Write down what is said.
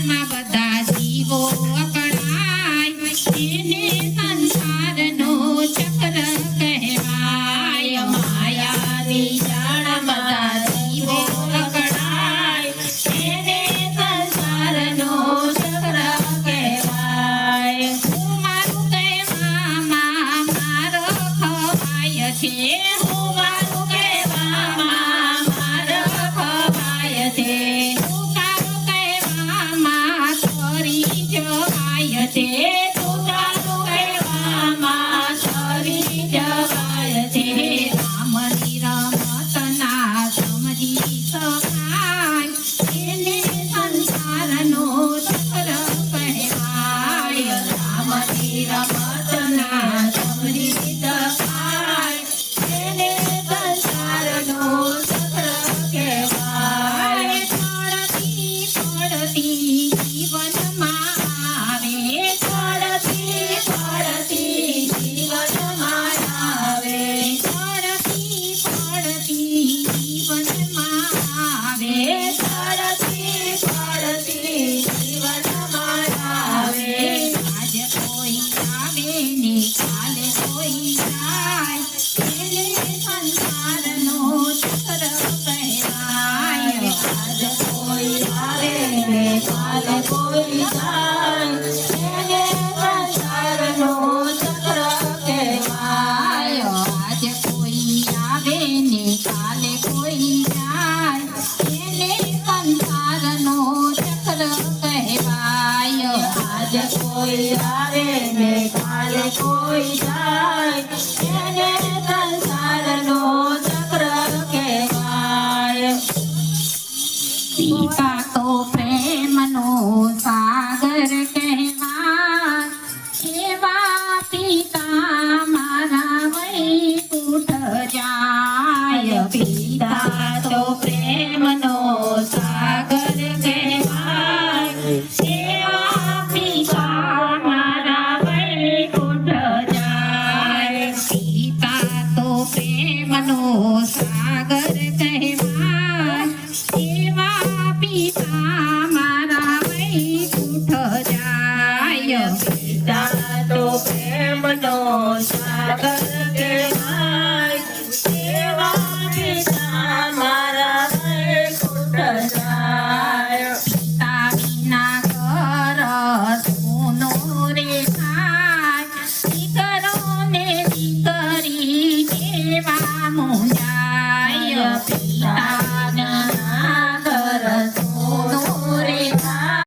એમાં બધા જીવો અકળાય એને સંસારનો ચક્ર કહેવાય માયાની જાણ બધા જીવો અકળાય એને સંસારનો ચક્ર કહેવાય હું મારું કહેવામાં મારો ખવાય છે હું મારું કહેવામાં મારો ખવાય છે તું તારું કહેવામાં તરી જવાય છે તું તારું કહેવામાં તરી જવાય છે રામની રમતના સમજી શકાય એને સંસારનો ચક્ર કહેવાય રામની રમતના સમજી શકાય એને સંસારનો ચક્ર કહેવાય પડતી પડતી જીવનમાં આવે પડતી પડતી જીવનમાં આવે પડતી પડતી જીવનમાં આવે પડતી પડતી જીવનમાં આવે આજ કોઈ આવે ને કાલે કોઈ જાય એને સંસારનો ચક્ર કહેવાય આજ કોઈ આવે ને કાલે કોઈ જાય એને સંસારનો ચક્ર કહેવાય આજ કોઈ આવે ને કાલે કોઈ જાય એને સંસારનો ચક્ર કહેવાય આજ કોઈ આવે ને કાલે કોઈ જાય એને સંસારનો ચક્ર કહેવાય પિતા તો પ્રેમનો સાગર કહેવાય એવા પિતા મારા વૈકુંઠ જાય પિતા તો પ્રેમનો સાગર કહેવાય એવા પિતા મારા વૈકુંઠ જાય પિતા તો પ્રેમનો સાગર કહેવાય એવા પિતા મારા વૈકુંઠ જાય